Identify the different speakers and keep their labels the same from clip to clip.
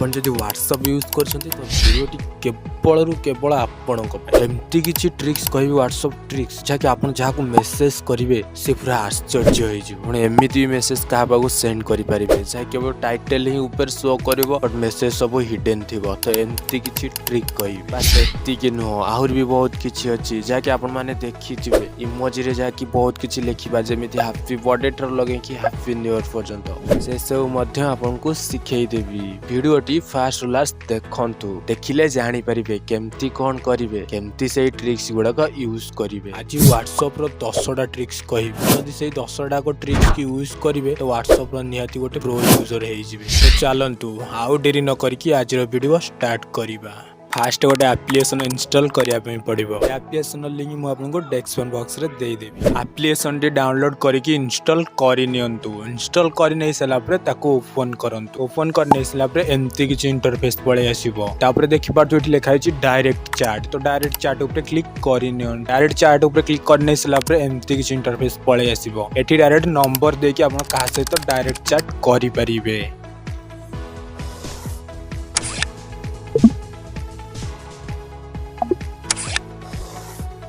Speaker 1: आपण जदि WhatsApp use करछन्ती तो वीडियोटी केवल आपण एमती किछि ट्रिक्स कहबी WhatsApp ट्रिक्स जहाँकि आपण जहाँ मेसेज करेंगे सी पूरा आश्चर्य हो एमती मेसेज क्या सेंड करेंगे जहाँ केवल टाइटल ही ऊपर शो कर बट मेसेज सब हिडन थी तो एमती किछि ट्रिक कहबी नुह आहरी भी बहुत किछि अछि जहाँकि आपण माने देखिथिबे इमोजी रे जहाँकि बहुत किछि लिखिबा जेमिति हैप्पी बर्थडे टर लगे कि हैप्पी न्यू ईयर पर्यंत से सब मध्य आपनको सिखै देबी वीडियोटी फास्ट लास्ट देखंतु देखिले जानि परिबे केमती कोन करिवे केमती से ट्रिक्स गुडा यूज करिवे आज WhatsApp रो 10टा ट्रिक्स कहबी यदि से 10टा को ट्रिक्स की यूज करिवे तो WhatsApp रो निहाती गोटे प्रो यूजर हे जिवे तो चलंतु आउ देरी न करिकि आज रो वीडियो स्टार्ट करिबा। फास्ट गोटे एप्लिकेशन इंस्टॉल करने पड़ो एप्लिकेशन लिंक मुझे डेस्क्रिप्शन बॉक्स रे दे देबी एप्लिकेशन टी डाउनलोड करके इंस्टॉल करनियंतु इंस्टॉल कर नहीं सारा ओपन करंतु ओपन कर नहीं सारा एमती किसी इंटरफेस पड़े आसो तापर देखि पार्थ ये लिखाई डायरेक्ट चैट तो डायरेक्ट चैट ऊपर क्लिक करनियन डायरेक्ट चैट ऊपर क्लिक कर नहीं सारा एमती किसी इंटरफेस पड़े आसो एटी डायरेक्ट नंबर देके आप क्या सहित डायरेक्ट चैट करें।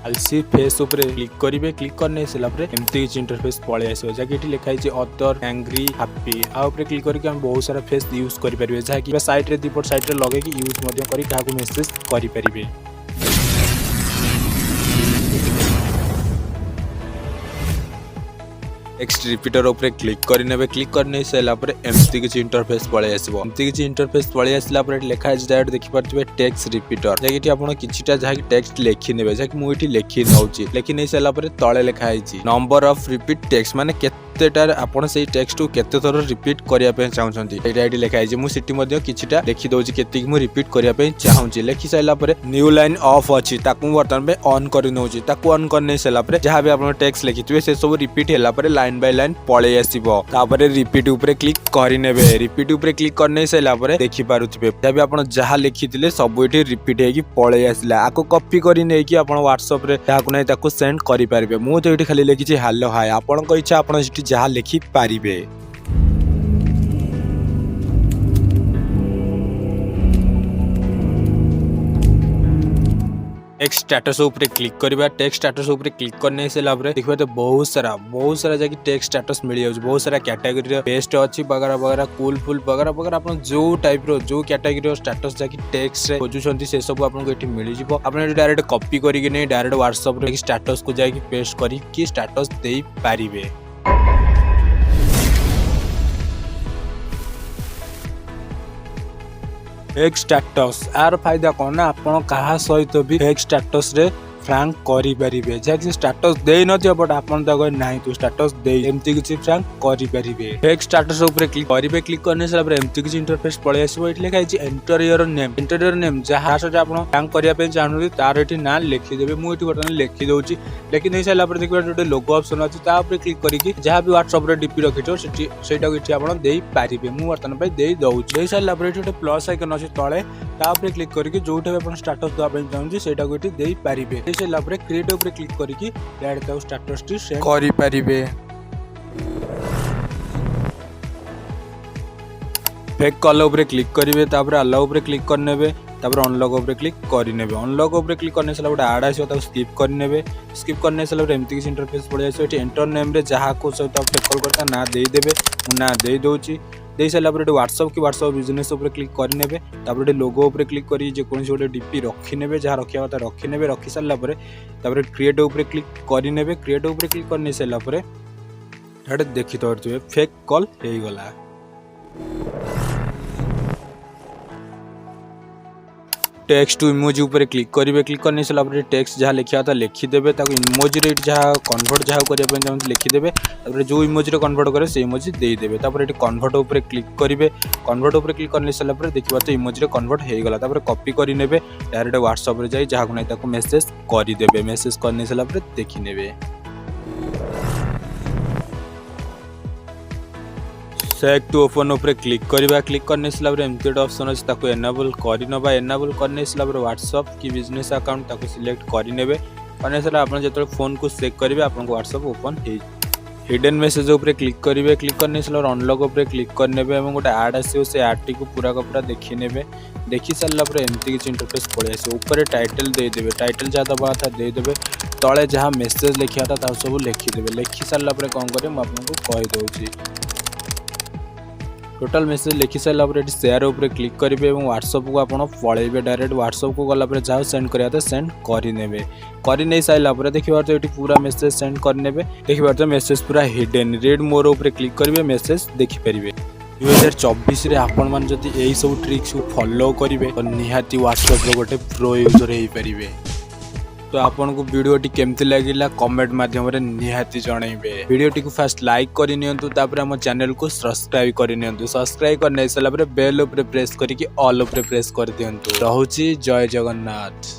Speaker 1: आलसी फेस ऊपर क्लिक करेंगे क्लिक करने सारापर एमती किसी इंटरफेस पड़े आसो जहाँकि लिखाई अदर एंग्री हैप्पी आउे क्लिक करके हम बहुत सारा फेस यूज करेंगे जहाँकि साइड दीपट साइड लगे यूज कर मेसेज करेंगे। नेक्स्ट रिपीटर ऊपर क्लिक करने क्लिक करने सारापर एमती किसी इंटरफेस पड़े आसो एमती किसी इंटरफेस पड़े आसला लिखाई डायरेक्ट देखिपे टेक्स्ट रिपीटर जहाँकि आप किछिटा जहाँ टेक्स्ट लिखिने जहाँकि मुझे लिखि नौची लिखि नहीं सारापर तले लिखाई नंबर ऑफ रिपीट टेक्स्ट माने केतेटार आपण से टेक्स्ट को केते थर रिपीट करने चाहूँगी ये लिखाई मुझे किछिटा लिखि दौची केतिक मु रिपीट करने चाहूँगी लिखि सारापर न्यू लाइन ऑफ अच्छी बर्तमान में ऑन कर नौची ऑन करने सारापर जहाँ भी आप टेक्स्ट लिखिथे से सब रिपीट है लाइन बाय लाइन पड़े आसो रिपीट ऊपर क्लिक करने रिपीट ऊपर क्लिक करने सारापर देखि पारुथिबे जब भी आप जहाँ लिखिथिले सब ये रिपीट होगी पड़े आसला आपको कॉपी कर नहीं आप WhatsApp रे ताकू नहीं ताकू सेंड करि पारिबे मु तो ये खाली लिखी हेलो हाय आपन इच्छा आप जहाँ लिखि पारिबे। टेक्स्ट स्टेटस ऊपर क्लिक करबा टेक्स्ट स्टेटस ऊपर क्लिक करने सारापर देखिए तो बहुत सारा जगह टेक्स्ट स्टेटस मिल जाए बहुत सारा कैटेगरी बेस्ट अच्छी वगैरह वगैरह कूल फुल वगैरह वगैरह आप जो टाइप जो कैटेगरी स्टेटस जैक टेक्स्ट खोजुंट से सब आपको मिल जाए आप डायरेक्ट कॉपी करके नहीं डायरेक्ट WhatsApp रे स्टेटस को जाकि पेस्ट करके स्टेटस दे पारिबे। फेक स्टेटस यार फायदा कौन ना आप कहा सहित भी फेक स्टेटस रे फ्रैंक करें जैसे स्टेटस दे न बट आप ना तो स्टेटस दे एमती किसी फ्रैंक करें फेक स्टेटस ऊपर क्लिक करेंगे क्लिक करने सारा एमती किसी इंटरफेस पड़े आसो ये लिखाई एंटर योर नेम जहाँ सहित आप फ्रैंक करने चाहूँगी तार ये ना लिखिदेवे मुझे बर्तमान लिखिदे लिखि नहीं सारापर देखिए गोटे लोगो ऑप्शन अच्छी क्लिक करके जहाँ भी WhatsApp रे डीपी रखी से आप पारे मुझे बर्तमान दे दूसरी दे सारापर ये गोटे प्लस आइकन अच्छे तले तापर क्लिक करके जो भी स्टेटस देवाई चाहूँगी से दे पारे सारापर क्रिएट ऊपर क्लिक करके डायरेक्ट स्टेटस टी सेंड करि पारिबे। फेक कलर ऊपर क्लिक करेंगे तापर अलाउ ऊपर क्लिक करने तापर अनलॉक ऊपर क्लिक करने अनलॉक ऊपर क्लिक करने सारा गोटे आड आसो स्किप करने स्किप करने सारा एमती किसी इंटरफेस पड़े आसो ये एंटर नेम रे जहाँ को सहित आप टेकल करता ना देदेवे ना दे दूची दे सारापर WhatsApp की WhatsApp बिजनेस ऊपर क्लिक करने तापर लोगो ऊपर क्लिक कर गोटे डीपी रखिने जहाँ रखा कथा रखिने रखी सारापर तापर क्रिएट ऊपर क्लिक करने क्रिएट ऊपर क्लिक करने सारापर ये देखी पारे फेक कॉल हो गला। टेक्स्ट टू इमोजी ऊपर क्लिक करेंगे क्लिक करने सारापर टेक्स्ट जहाँ लिखा था लिखिदेवे इमोजी रे जहाँ कन्वर्ट जहाँ करने चाहते लिखिदेवे जो इमोजी रे कन्वर्ट करे से इमोजी देदेवे तापर ये कन्वर्ट ऊपर क्लिक करेंगे कन्वर्ट ऊपर क्लिक करने सारापर देखिए तो इमोजी रे कन्वर्ट हो गला तापर कॉपी करने डायरेक्ट WhatsApp रे जाई जहाँ को नहीं मेसेज करदेवे मेसेज करने सारापर देखिने सेक टू ओपन ऊपर क्लिक करवा क्लिक करने सारापर एमती गोटे ऑप्शन अच्छे एनेबल करनवा एनेबल करने सारापर WhatsApp की बिजनेस अकाउंट सिलेक्ट करने सारा आप जो फोन को चेक करेंगे आपको WhatsApp ओपन हो हिडन मेसेज उपरे क्लिक करेंगे। क्लिक करने सारा अनलॉक उपरे क्लिक करने गोटे आड आसो से आड टी पूरा का पूरा देखी ने। देखी सारा एमती किसी इंटरफेस पड़े आस ऊपर टाइटल देदेवे। टाइटल जहाँ दबा था देदेवे। तले जहाँ मेसेज लिखा था सब लिखिदेवे। लिखि सारा कौन करें मुझे कहीदे। टोटाल मेसेज लिखि सारा शेयर उपर क्लिक करेंगे और व्हाट्सएप को आप पलैबे। डायरेक्ट व्हाट्सएप को गला जहाँ सेंड करा सेंड करे करने सारा देखिए ये पूरा मेसेज सेंड करने। देखिए मेसेज पूरा हिडन रेड मोर उपर क्लिक करेंगे मेसेज देखिपारे। 2024 रे आपण मान जदि यही सब ट्रिक्स को फॉलो करेंगे तो निहाती व्हाट्सएप गोटे प्रो यूजर हो पारे। तो आपन को वीडियोटी केमती लगिला कमेंट माध्यम रे निहाती जणाइबे। वीडियोटी को फास्ट लाइक करि नियंतु तापर हम चैनल को सब्सक्राइब करि नियंतु। सब्सक्राइब करने सारा बेल ऊपर प्रेस करिकि ऑल ऊपर प्रेस कर दियंतु। रहउची जय जगन्नाथ।